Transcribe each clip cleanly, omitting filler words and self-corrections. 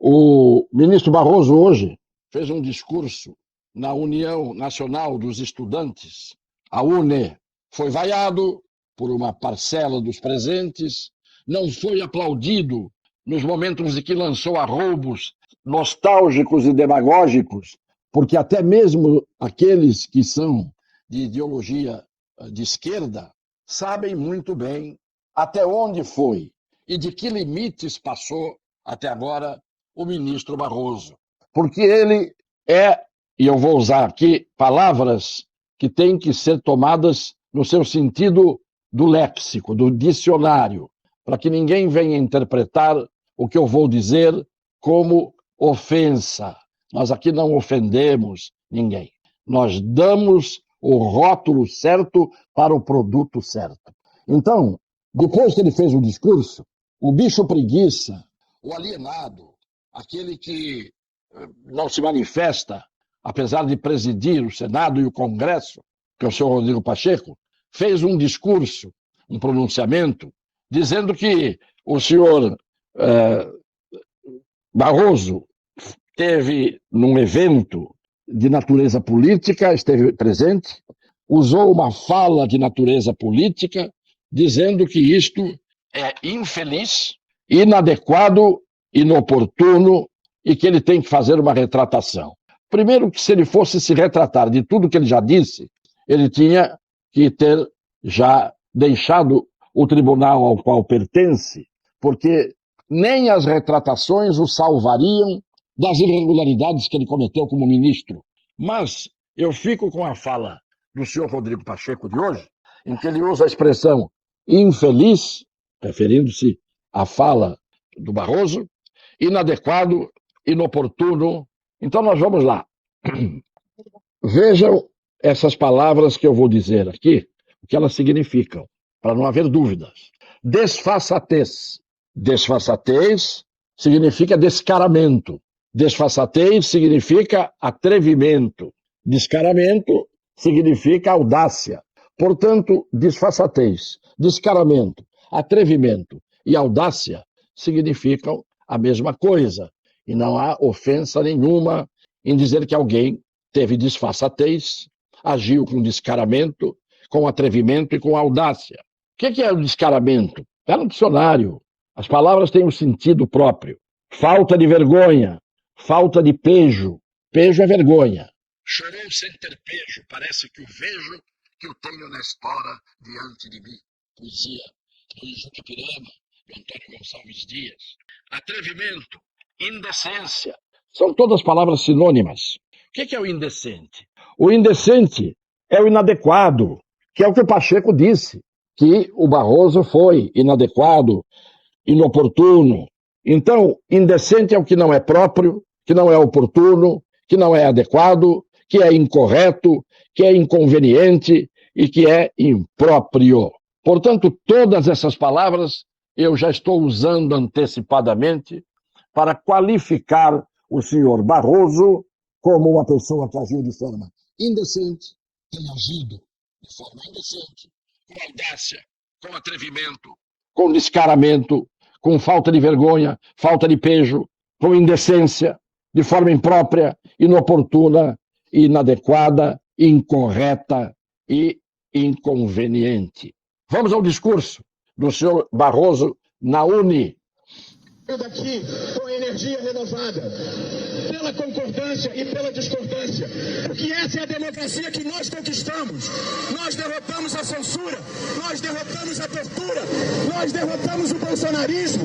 O ministro Barroso hoje fez um discurso na União Nacional dos Estudantes, a UNE. Foi vaiado por uma parcela dos presentes, não foi aplaudido nos momentos em que lançou arroubos nostálgicos e demagógicos, porque até mesmo aqueles que são de ideologia de esquerda sabem muito bem até onde foi e de que limites passou até agora o ministro Barroso. Porque ele é, e eu vou usar aqui palavras que têm que ser tomadas no seu sentido do léxico, do dicionário, para que ninguém venha interpretar o que eu vou dizer como ofensa. Nós aqui não ofendemos ninguém. Nós damos o rótulo certo para o produto certo. Então, depois que ele fez o discurso, o bicho preguiça, o alienado, aquele que não se manifesta, apesar de presidir o Senado e o Congresso, que é o senhor Rodrigo Pacheco, fez um discurso, um pronunciamento, dizendo que o senhor Barroso esteve num evento de natureza política, esteve presente, usou uma fala de natureza política, dizendo que isto é infeliz, inadequado, inoportuno e que ele tem que fazer uma retratação. Primeiro, que se ele fosse se retratar de tudo que ele já disse, ele tinha que ter já deixado o tribunal ao qual pertence, porque nem as retratações o salvariam das irregularidades que ele cometeu como ministro. Mas eu fico com a fala do senhor Rodrigo Pacheco de hoje, em que ele usa a expressão infeliz, referindo-se à fala do Barroso, inadequado, inoportuno. Então nós vamos lá. Vejam essas palavras que eu vou dizer aqui, o que elas significam, para não haver dúvidas. Desfaçatez. Desfaçatez significa descaramento. Desfaçatez significa atrevimento. Descaramento significa audácia. Portanto, desfaçatez, descaramento, atrevimento e audácia significam a mesma coisa. E não há ofensa nenhuma em dizer que alguém teve desfaçatez, agiu com descaramento, com atrevimento e com audácia. O que é o descaramento? Está no dicionário. As palavras têm um sentido próprio. Falta de vergonha, falta de pejo. Pejo é vergonha. Chorou sem ter pejo, parece que o vejo que eu tenho nesta hora diante de mim. Poesia do Juca Pirama, de Antônio Gonçalves Dias. Atrevimento, indecência, são todas palavras sinônimas. O que é o indecente? O indecente é o inadequado, que é o que o Pacheco disse, que o Barroso foi inadequado, inoportuno. Então, indecente é o que não é próprio, que não é oportuno, que não é adequado, que é incorreto, que é inconveniente e que é impróprio. Portanto, todas essas palavras eu já estou usando antecipadamente para qualificar o senhor Barroso como uma pessoa que agiu de forma indecente, tem agido de forma indecente, com audácia, com atrevimento, com descaramento, com falta de vergonha, falta de pejo, com indecência, de forma imprópria, inoportuna, inadequada, incorreta e inconveniente. Vamos ao discurso do senhor Barroso na UNE. Daqui com energia renovada, pela concordância e pela discordância, porque essa é a democracia que nós conquistamos. Nós derrotamos a censura, nós derrotamos a tortura, nós derrotamos o bolsonarismo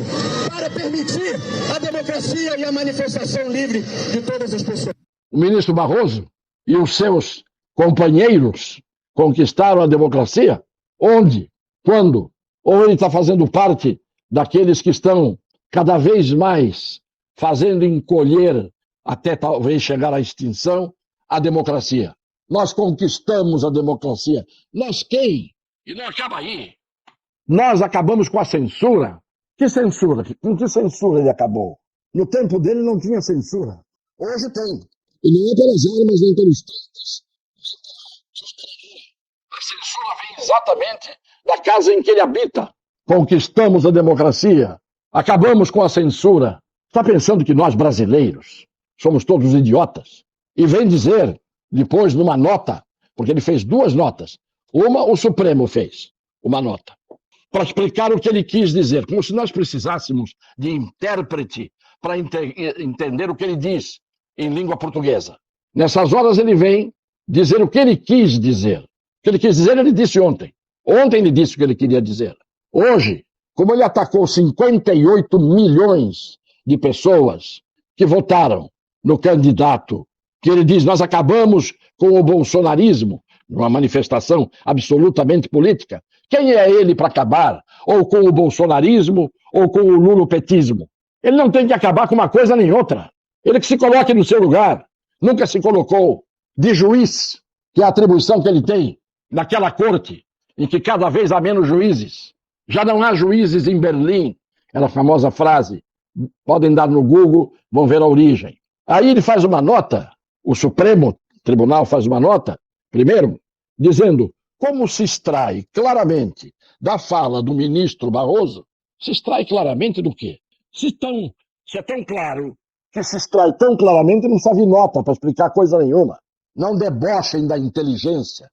para permitir a democracia e a manifestação livre de todas as pessoas. O ministro Barroso e os seus companheiros conquistaram a democracia? Onde? Quando? Ou ele está fazendo parte daqueles que estão cada vez mais fazendo encolher, até talvez chegar à extinção, a democracia? Nós conquistamos a democracia. Nós quem? E não acaba aí. Nós acabamos com a censura. Que censura? Com que censura ele acabou? No tempo dele não tinha censura. Hoje tem. E não é pelas armas nem pelos tanques. A censura vem exatamente da casa em que ele habita. Conquistamos a democracia. Acabamos com a censura. Está pensando que nós, brasileiros, somos todos idiotas? E vem dizer, depois, numa nota, porque ele fez 2 notas. Uma, o Supremo fez uma nota, para explicar o que ele quis dizer, como se nós precisássemos de intérprete para entender o que ele diz em língua portuguesa. Nessas horas ele vem dizer o que ele quis dizer. O que ele quis dizer, ele disse ontem. Ontem ele disse o que ele queria dizer. Hoje, como ele atacou 58 milhões de pessoas que votaram no candidato, que ele diz, nós acabamos com o bolsonarismo, numa manifestação absolutamente política. Quem é ele para acabar? Ou com o bolsonarismo, ou com o lulopetismo? Ele não tem que acabar com uma coisa nem outra. Ele que se coloque no seu lugar. Nunca se colocou de juiz, que é a atribuição que ele tem naquela corte, em que cada vez há menos juízes. Já não há juízes em Berlim. Era a famosa frase. Podem dar no Google, vão ver a origem. Aí ele faz uma nota, o Supremo Tribunal faz uma nota, primeiro, dizendo como se extrai claramente da fala do ministro Barroso, se extrai claramente do quê? Se é tão claro que se extrai tão claramente, não serve nota para explicar coisa nenhuma. Não debochem da inteligência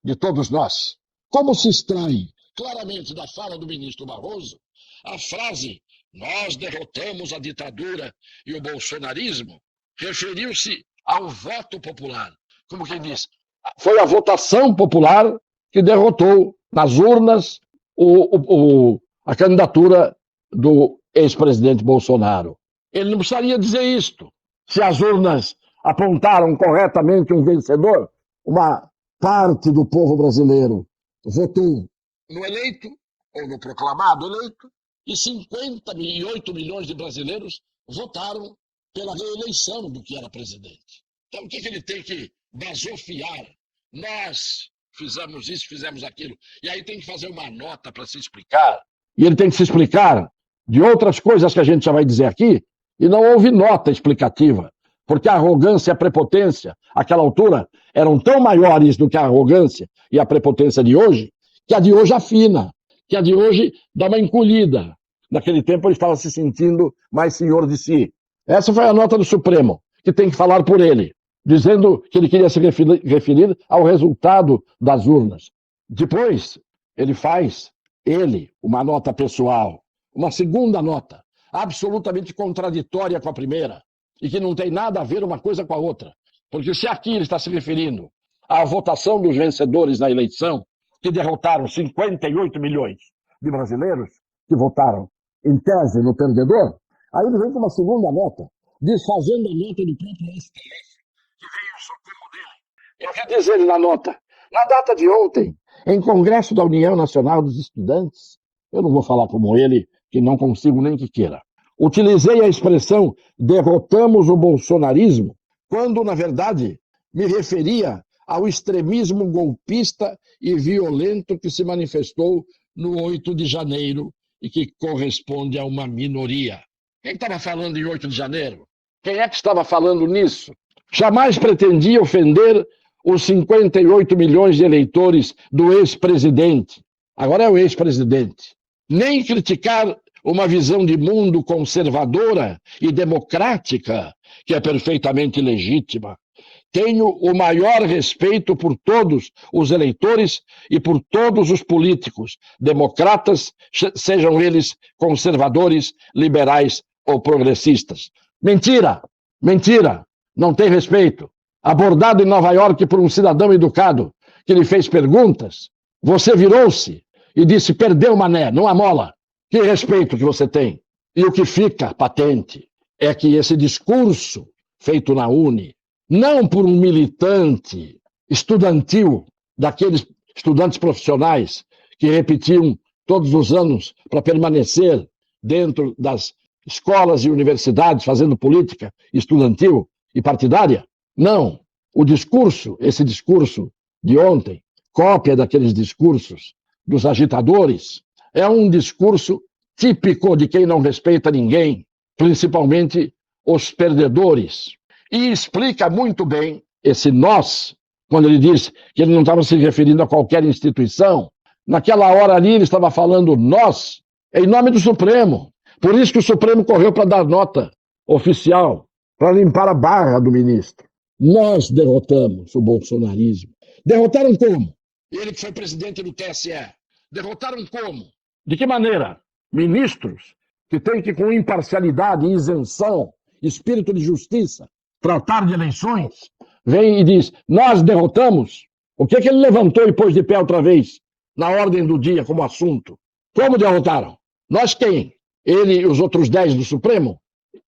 de todos nós. Como se extrai claramente da fala do ministro Barroso a frase nós derrotamos a ditadura e o bolsonarismo, referiu-se ao voto popular. Como quem diz, foi a votação popular que derrotou nas urnas a candidatura do ex-presidente Bolsonaro. Ele não precisaria dizer isto. Se as urnas apontaram corretamente um vencedor, uma parte do povo brasileiro votou no eleito, ou no proclamado eleito, e 58 milhões de brasileiros votaram pela reeleição do que era presidente. Então, o que ele tem que basofiar? Nós fizemos isso, fizemos aquilo. E aí tem que fazer uma nota para se explicar. E ele tem que se explicar de outras coisas que a gente já vai dizer aqui, e não houve nota explicativa, porque a arrogância e a prepotência, àquela altura, eram tão maiores do que a arrogância e a prepotência de hoje, que a de hoje afina, que a de hoje dá uma encolhida. Naquele tempo ele estava se sentindo mais senhor de si. Essa foi a nota do Supremo, que tem que falar por ele, dizendo que ele queria se referir ao resultado das urnas. Depois, ele faz, uma nota pessoal, uma segunda nota, absolutamente contraditória com a primeira, e que não tem nada a ver uma coisa com a outra. Porque se aqui ele está se referindo à votação dos vencedores na eleição, que derrotaram 58 milhões de brasileiros, que votaram em tese no perdedor, aí ele vem com uma segunda nota, desfazendo a nota do próprio STF, que veio em socorro dele. Eu quero dizer na nota, na data de ontem, em Congresso da União Nacional dos Estudantes, eu não vou falar como ele, que não consigo nem que queira. Utilizei a expressão derrotamos o bolsonarismo, quando, na verdade, me referia ao extremismo golpista e violento que se manifestou no 8 de janeiro e que corresponde a uma minoria. Quem estava falando em 8 de janeiro? Quem é que estava falando nisso? Jamais pretendia ofender os 58 milhões de eleitores do ex-presidente. Agora é o ex-presidente. Nem criticar uma visão de mundo conservadora e democrática, que é perfeitamente legítima. Tenho o maior respeito por todos os eleitores e por todos os políticos, democratas, sejam eles conservadores, liberais ou progressistas. Mentira! Mentira! Não tem respeito. Abordado em Nova York por um cidadão educado que lhe fez perguntas, você virou-se e disse, perdeu mané, não amola. Que respeito que você tem? E o que fica patente é que esse discurso feito na UNE, não por um militante estudantil, daqueles estudantes profissionais que repetiam todos os anos para permanecer dentro das escolas e universidades fazendo política estudantil e partidária. Não. O discurso, esse discurso de ontem, cópia daqueles discursos dos agitadores, é um discurso típico de quem não respeita ninguém, principalmente os perdedores. E explica muito bem esse nós, quando ele diz que ele não estava se referindo a qualquer instituição. Naquela hora ali ele estava falando nós, em nome do Supremo, Por isso que o Supremo correu para dar nota oficial, para limpar a barra do ministro. Nós derrotamos o bolsonarismo. Derrotaram como? Ele que foi presidente do TSE. Derrotaram como? De que maneira? Ministros que têm que, com imparcialidade, isenção, espírito de justiça, tratar de eleições, vem e diz, nós derrotamos. O que ele levantou e pôs de pé outra vez, na ordem do dia, como assunto? Como derrotaram? Nós quem? Ele e os outros 10 do Supremo?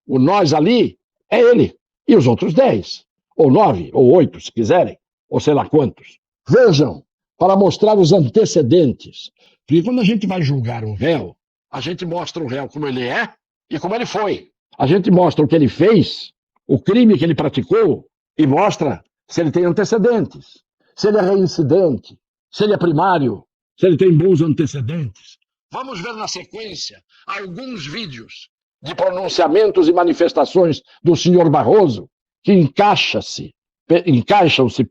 O nós ali é ele. E os outros 10. Ou 9, ou 8, se quiserem. Ou sei lá quantos. Vejam, para mostrar os antecedentes. Porque quando a gente vai julgar um réu, a gente mostra o réu como ele é e como ele foi. A gente mostra o que ele fez, o crime que ele praticou, e mostra se ele tem antecedentes, se ele é reincidente, se ele é primário, se ele tem bons antecedentes. Vamos ver na sequência alguns vídeos de pronunciamentos e manifestações do senhor Barroso que encaixam-se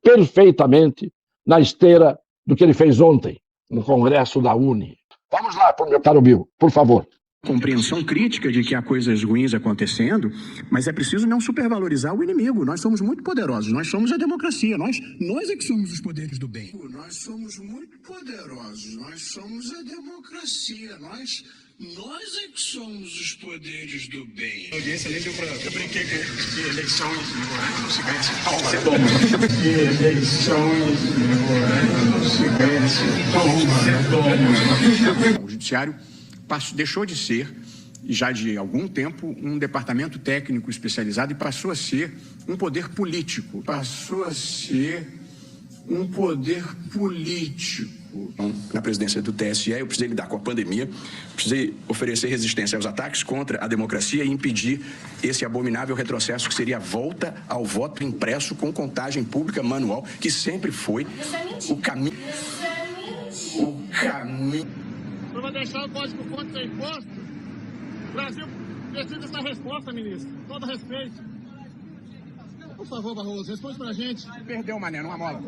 perfeitamente na esteira do que ele fez ontem no Congresso da UNE. Vamos lá, meu caro Bill, por favor. Compreensão crítica de que há coisas ruins acontecendo, mas é preciso não supervalorizar o inimigo. Nós somos muito poderosos, nós somos a democracia, nós é que somos os poderes do bem. Nós somos muito poderosos, nós somos a democracia, nós é que somos os poderes do bem. A audiência nem deu pra... Eu brinquei que eleição não se ganha se toma. Que eleições não se ganha se toma. O judiciário deixou de ser, já de algum tempo, um departamento técnico especializado e passou a ser um poder político. Na presidência do TSE, eu precisei lidar com a pandemia, precisei oferecer resistência aos ataques contra a democracia e impedir esse abominável retrocesso que seria a volta ao voto impresso com contagem pública manual, que sempre foi o caminho. Para deixar o código-fonte sem imposto, o Brasil precisa dessa resposta, ministro. Com todo respeito. Por favor, Barroso, responde pra gente. Perdeu o mané numa mola.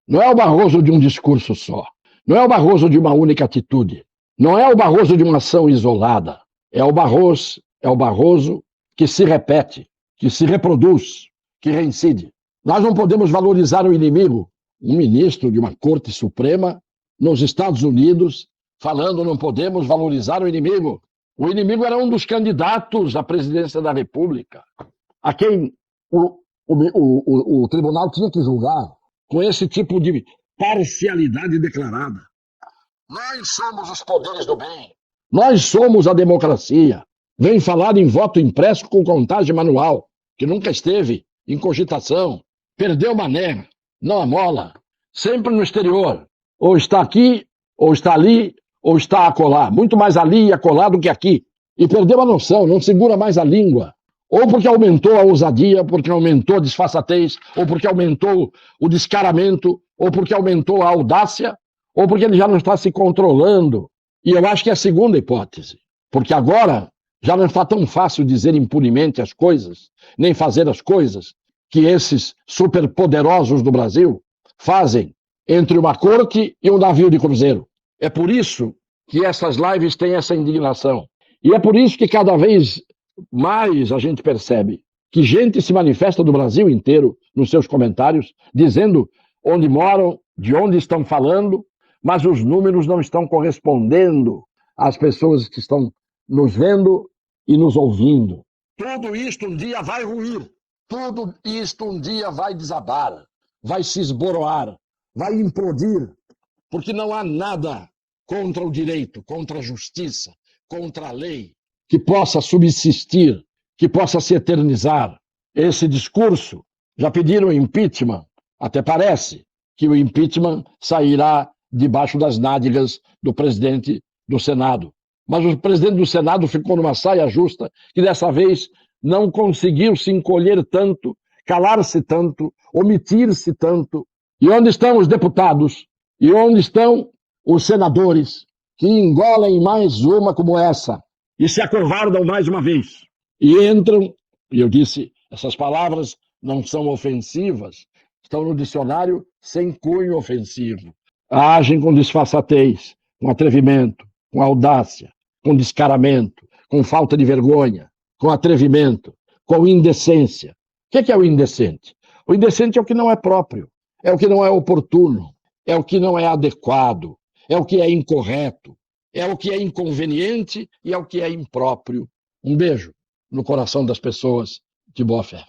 Não é o Barroso de um discurso só. Não é o Barroso de uma única atitude. Não é o Barroso de uma ação isolada. É o Barroso que se repete, que se reproduz, que reincide. Nós não podemos valorizar o inimigo. Um ministro de uma Corte Suprema nos Estados Unidos falando não podemos valorizar o inimigo. O inimigo era um dos candidatos à presidência da República, a quem o tribunal tinha que julgar com esse tipo de parcialidade declarada. Nós somos os poderes do bem. Nós somos a democracia. Vem falar em voto impresso com contagem manual, que nunca esteve em cogitação. Perdeu mané, não amola. Sempre no exterior. Ou está aqui, ou está ali, ou está acolá. Muito mais ali e acolá do que aqui. E perdeu a noção, não segura mais a língua. Ou porque aumentou a ousadia, porque aumentou a disfarçatez, ou porque aumentou o descaramento, ou porque aumentou a audácia, ou porque ele já não está se controlando. E eu acho que é a segunda hipótese. Porque agora já não está tão fácil dizer impunemente as coisas, nem fazer as coisas que esses superpoderosos do Brasil fazem entre uma corte e um navio de cruzeiro. É por isso que essas lives têm essa indignação. E é por isso que cada vez mais a gente percebe que gente se manifesta do Brasil inteiro nos seus comentários, dizendo onde moram, de onde estão falando, mas os números não estão correspondendo às pessoas que estão nos vendo e nos ouvindo. Tudo isto um dia vai ruir. Tudo isto um dia vai desabar, vai se esboroar, vai implodir, porque não há nada contra o direito, contra a justiça, contra a lei, que possa subsistir, que possa se eternizar. Esse discurso, já pediram impeachment, até parece que o impeachment sairá debaixo das nádegas do presidente do Senado. Mas o presidente do Senado ficou numa saia justa que dessa vez não conseguiu se encolher tanto, calar-se tanto, omitir-se tanto. E onde estão os deputados? E onde estão os senadores que engolem mais uma como essa e se acovardam mais uma vez? E entram, e eu disse, essas palavras não são ofensivas, estão no dicionário sem cunho ofensivo. Agem com disfarçatez, com atrevimento, com audácia, com descaramento, com falta de vergonha, com atrevimento, com indecência. O que é o indecente? O indecente é o que não é próprio, é o que não é oportuno, é o que não é adequado, é o que é incorreto, é o que é inconveniente e é o que é impróprio. Um beijo no coração das pessoas de boa fé.